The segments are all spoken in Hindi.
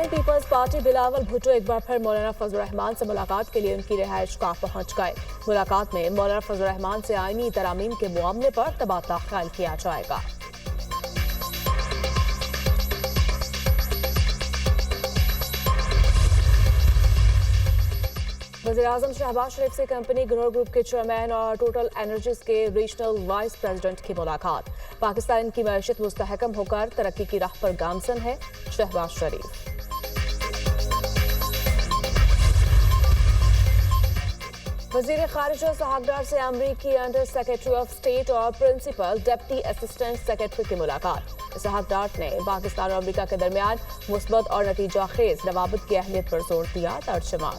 पीपल्स पार्टी बिलावल भुट्टो एक बार फिर मौलाना फजल रहमान से मुलाकात के लिए उनकी रिहाइश गाह पहुंच गए। मुलाकात में मौलाना फजल रहमान से आईनी तरामीम के मामले पर तबादला ख्याल किया जाएगा। वज़ीर-ए-आज़म शहबाज शरीफ से कंपनी ग्रोह ग्रुप के चेयरमैन और टोटल एनर्जीज के रीजनल वाइस प्रेसिडेंट की मुलाकात। पाकिस्तान की मईशत मुस्तहकम होकर तरक्की की राह पर गामजन है शहबाज शरीफ। वज़ीर खारिजा इसहाक़ से अमरीकी अंडर सेक्रेटरी ऑफ स्टेट और प्रिंसिपल डिप्टी असिस्टेंट सेक्रेटरी की मुलाकात। इसहाक़ ने पाकिस्तान और अमरीका के दरमियान मुस्बत और नतीजा खेज रवाबत की अहमियत पर जोर दिया। तर्जुमान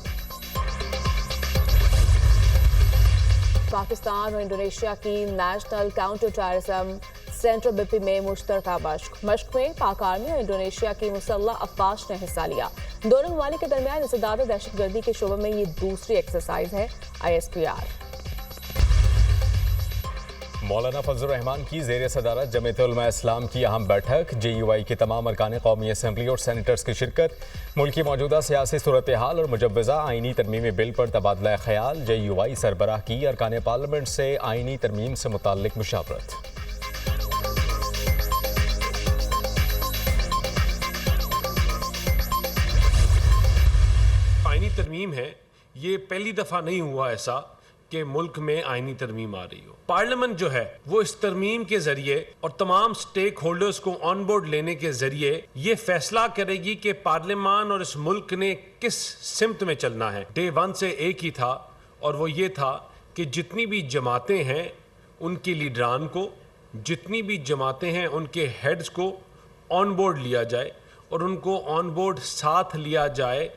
पाकिस्तान और इंडोनेशिया की national counter terrorism centre BP में मुश्तरका मश्क में पाक आर्मी और इंडोनेशिया की मुसल्लह अफवाज ने हिस्सा लिया। दोनों ममालिक के दरमियान इंसदाद दहशतगर्दी के शोबे में ये दूसरी एक्सरसाइज है। ISPR मौलाना फजल रहमान की ज़ेर सदारत जमीयत उलमा इस्लाम की अहम बैठक। JUI के तमाम अरकान कौमी असम्बली और सेनेटर्स की शिरकत। मुल्क की मौजूदा सियासी सूरत हाल और मुजव्वज़ा आइनी तरमीमी बिल पर तबादला ख्याल। JUI सरबराह की अरकान पार्लियामेंट से आइनी तरमीम से मुताल्लिक मुशावरत। आइनी तरमीम है, ये पहली दफ़ा नहीं हुआ ऐसा कि मुल्क में आइनी तरमीम आ रही हो। पार्लियामेंट जो है वो इस तरमीम के जरिए और तमाम स्टेक होल्डर्स को ऑन बोर्ड लेने के जरिए ये फैसला करेगी कि पार्लियामान और इस मुल्क ने किस सिमत में चलना है। डे 1 से एक ही था और वो ये था कि जितनी भी जमातें हैं उनके लीडरान को, जितनी भी जमातें हैं उनके हेड्स को ऑन बोर्ड लिया जाए और उनको ऑन बोर्ड साथ लिया जाए।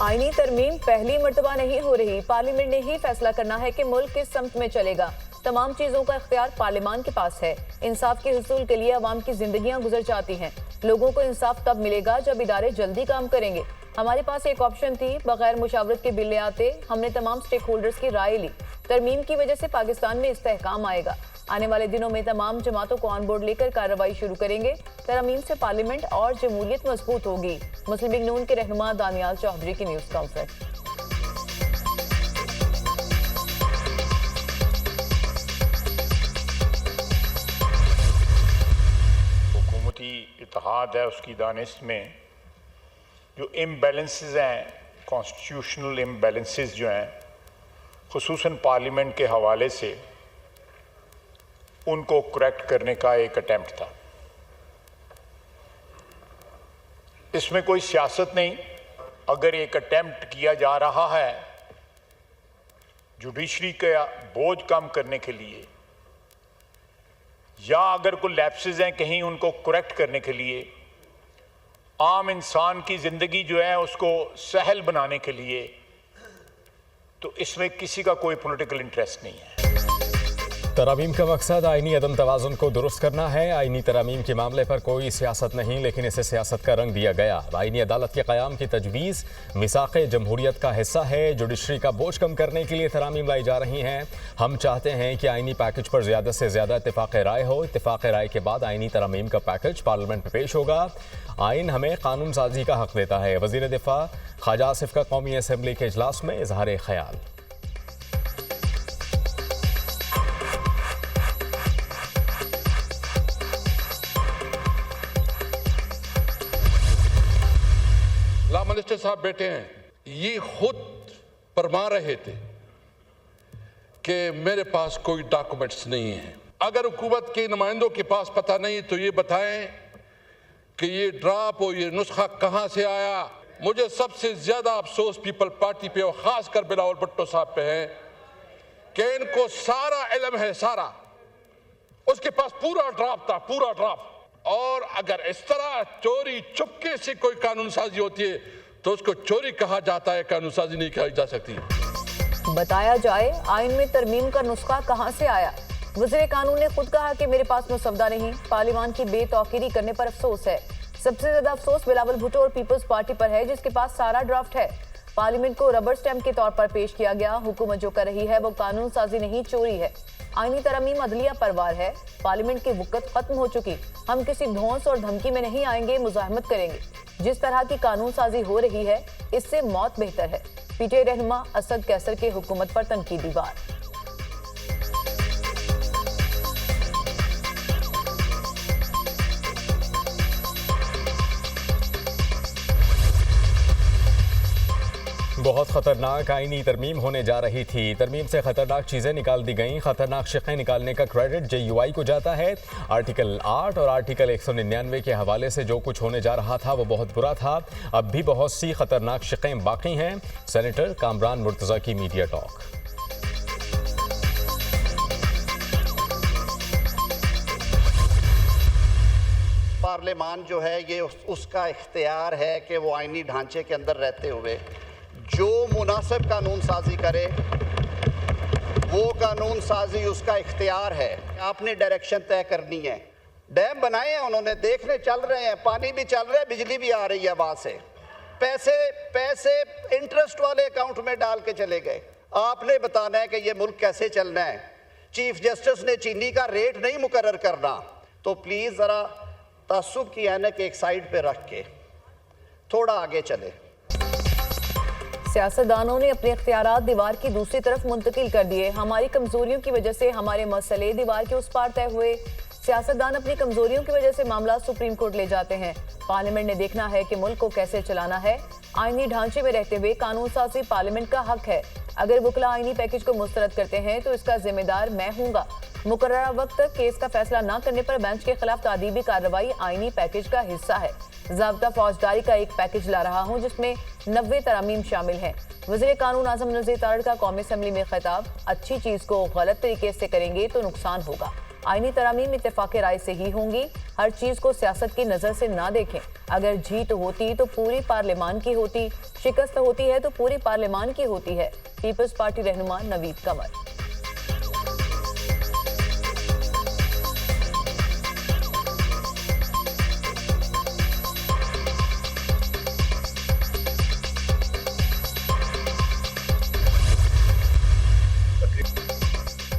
आईनी तरमीम पहली मर्तबा नहीं हो रही। पार्लियामेंट ने ही फैसला करना है कि मुल्क किस समत में चलेगा। तमाम चीजों का इख्तियार पार्लियामान के पास है। इंसाफ के हुसूल के लिए अवाम की जिंदगियां गुजर जाती हैं। लोगों को इंसाफ तब मिलेगा जब इदारे जल्दी काम करेंगे। हमारे पास एक ऑप्शन थी, बगैर मुशावरत के बिल ले आते। हमने तमाम स्टेक होल्डर्स की राय ली। तरमीम की वजह से पाकिस्तान में इस्तेहकाम आएगा। आने वाले दिनों में तमाम जमातों को ऑन बोर्ड लेकर कार्रवाई शुरू करेंगे। तरमीम से पार्लियामेंट और जमहूरियत मजबूत होगी। मुस्लिम लीग नून के रहनुमा दानियाल चौधरी की न्यूज कॉन्फ्रेंस। हुकूमती इत्तेहाद है, उसकी दानिश में जो इम्बैलेंसेस हैं, कॉन्स्टिट्यूशनल इम्बैलेंसेस जो हैं, खुसूसन पार्लियामेंट के हवाले से उनको करेक्ट करने का एक अटेम्प्ट था। इसमें कोई सियासत नहीं। अगर एक अटेम्प्ट किया जा रहा है जुडिशरी का बोझ कम करने के लिए, या अगर कोई लैप्सेस हैं कहीं उनको करेक्ट करने के लिए, आम इंसान की जिंदगी जो है उसको सहल बनाने के लिए, तो इसमें किसी का कोई पॉलिटिकल इंटरेस्ट नहीं है। तरामीम का मकसद आइनी अदम तवाज़ुन को दुरुस्त करना है। आइनी तरामीम के मामले पर कोई सियासत नहीं, लेकिन इसे सियासत का रंग दिया गया। आइनी अदालत के क़याम की तजवीज़ मिसाक़े जमहूरियत का हिस्सा है। जुडिशरी का बोझ कम करने के लिए तरामीम लाई जा रही हैं। हम चाहते हैं कि आइनी पैकेज पर ज़्यादा से ज़्यादा इत्तेफ़ाक़ राय हो। इत्तेफ़ाक़ राय के बाद आइनी तरामीम का पैकेज पार्लियामेंट में पेश होगा। आइन हमें कानून साजी का हक देता है। वज़ीर दिफ़ा ख्वाजा आसिफ का कौमी असम्बली के इजलास में इज़हार ख्याल। मिनिस्टर साहब बैठे हैं, ये खुद फरमा रहे थे कि मेरे पास कोई डॉक्यूमेंट्स नहीं है। अगर हुकूमत के नुमाइंदों के पास पता नहीं तो ये बताएं कि ये ड्राफ्ट और ये नुस्खा कहां से आया। मुझे सबसे ज्यादा अफसोस पीपल पार्टी पे और खासकर बिलावल भुट्टो साहब पे है कि इनको सारा इल्म है, सारा उसके पास पूरा ड्राफ्ट था, पूरा ड्राफ्ट। और अगर इस तरह चोरी चुपके से कोई कानून साजी होती है तो उसको चोरी कहा जाता है, कानून साजी नहीं कही जा सकती। बताया जाए आइन में तरमीम का नुस्खा कहां से आया। वज़ीर कानून ने खुद कहा कि मेरे पास मुसवदा नहीं। पार्लियामान की बेतौकीरी करने पर अफसोस है। सबसे ज्यादा अफसोस बिलावल भुट्टो और पीपल्स पार्टी पर है, जिसके पास सारा ड्राफ्ट है। पार्लियामेंट को रबर स्टैम्प के तौर पर पेश किया गया। हुकूमत जो कर रही है वो कानून साजी नहीं, चोरी है। आईनी तरमीम अदलिया परवार है। पार्लियामेंट की वक़्त खत्म हो चुकी। हम किसी धौंस और धमकी में नहीं आएंगे, मुज़ाहमत करेंगे। जिस तरह की कानून साजी हो रही है इससे मौत बेहतर है। पीटीआई रहनुमा असद कैसर की हुकूमत पर तनकीदी वार। बहुत खतरनाक आईनी तरमीम होने जा रही थी। तरमीम से खतरनाक चीज़ें निकाल दी गईं। खतरनाक शिक़ें निकालने का क्रेडिट JUI को जाता है। आर्टिकल 8 और आर्टिकल 199 के हवाले से जो कुछ होने जा रहा था वो बहुत बुरा था। अब भी बहुत सी खतरनाक शिक़ें बाकी हैं। सेनेटर कामरान मुर्तज़ा की मीडिया टॉक। पार्लियामान जो है ये उसका इख्तियार है कि वो आईनी ढांचे के अंदर रहते हुए जो मुनासिब कानून साजी करे, वो कानून साजी उसका इख्तियार है। आपने डायरेक्शन तय करनी है। डैम बनाए हैं उन्होंने, देखने चल रहे हैं, पानी भी चल रहा है, बिजली भी आ रही है वहाँ से। पैसे इंटरेस्ट वाले अकाउंट में डाल के चले गए। आपने बताना है कि ये मुल्क कैसे चलना है। चीफ जस्टिस ने चीनी का रेट नहीं मुकर्रर करना, तो प्लीज़ ज़रा तासुब की ऐनक एक साइड पे रख के थोड़ा आगे चले। सियासतदानों ने अपने इख्तियारात दीवार की दूसरी तरफ मुंतकिल कर दिए। हमारी कमजोरियों की वजह से हमारे मसले दीवार के उस पार तय हुए। सियासतदान अपनी कमजोरियों की वजह से मामला सुप्रीम कोर्ट ले जाते हैं। पार्लियामेंट ने देखना है कि मुल्क को कैसे चलाना है। आईनी ढांचे में रहते हुए कानून साजी पार्लियामेंट का हक है। अगर वुकला आईनी पैकेज को मुस्तरद करते हैं तो इसका जिम्मेदार मैं हूंगा। मुकर्ररा वक्त तक केस का फैसला न करने पर बेंच के खिलाफ तादीबी कार्रवाई आईनी पैकेज का हिस्सा है। ज़ाब्ता फौजदारी का एक पैकेज ला रहा हूं जिसमें 90 तरामीम शामिल हैं। वज़ीर कानून आज़म नज़ीर तारड़ का कौमी असम्बली में खिताब। अच्छी चीज़ को गलत तरीके से करेंगे तो नुकसान होगा। आईनी तरामीम इत्तेफाक राय से ही होंगी। हर चीज़ को सियासत की नज़र से ना देखें। अगर जीत होती तो पूरी पार्लियामान की होती, शिकस्त होती है तो पूरी पार्लियामान की होती है। पीपल्स पार्टी रहनुमा नवीद कमर।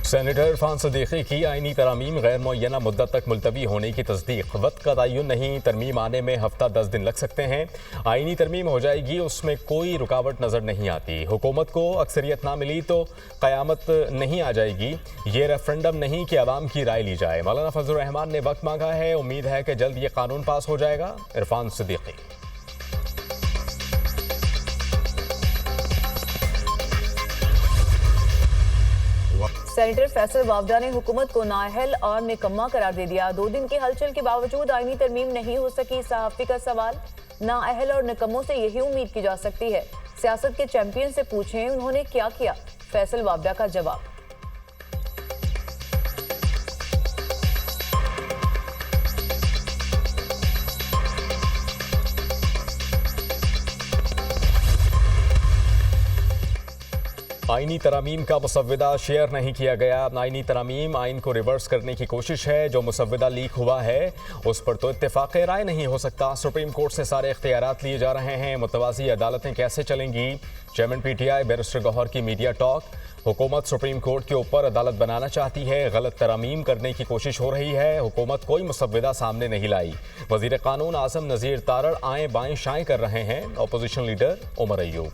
सेनेटर इरफान सिद्दीकी की आईनी तरामीम गैर मुअय्यना मुद्दत तक मुलतवी होने की तस्दीक। वक्त का तयन नहीं, तरमीम आने में हफ्ता 10 दिन लग सकते हैं। आईनी तरमीम हो जाएगी, उसमें कोई रुकावट नज़र नहीं आती। हुकूमत को अक्सरियत ना मिली तो क़यामत नहीं आ जाएगी। ये रेफरेंडम नहीं कि आवाम की राय ली जाए। मौलाना फजलुर रहमान ने वक्त मांगा है। उम्मीद है कि जल्द ये कानून पास हो जाएगा। इरफान सिद्दीकी। सेनेटर फैसल वावडा ने हुकूमत को नाअहल और निकम्मा करार दे दिया। 2 दिन की हलचल के बावजूद आईनी तरमीम नहीं हो सकी। सहाफ़ी का सवाल। नाअहल और निकम्मों से यही उम्मीद की जा सकती है। सियासत के चैंपियन से पूछें उन्होंने क्या किया। फैसल वावडा का जवाब। आईनी तरामीम का मुसव्वदा शेयर नहीं किया गया। आईनी तरामीम आइन को रिवर्स करने की कोशिश है। जो मुसव्वदा लीक हुआ है उस पर तो इत्तेफाक राय नहीं हो सकता। सुप्रीम कोर्ट से सारे इख्तियारात लिए जा रहे हैं। मुतवाज़ी अदालतें कैसे चलेंगी। चेयरमैन PTI बैरिस्टर गौहर की मीडिया टॉक। हुकूमत सुप्रीम कोर्ट के ऊपर अदालत बनाना चाहती है। गलत तरामीम करने की कोशिश हो रही है। हुकूमत कोई मुसव्वदा सामने नहीं लाई। वज़ीर कानून आज़म नज़ीर तारड़ आएँ बाएँ शाएँ कर रहे हैं। Opposition leader Omar Ayub.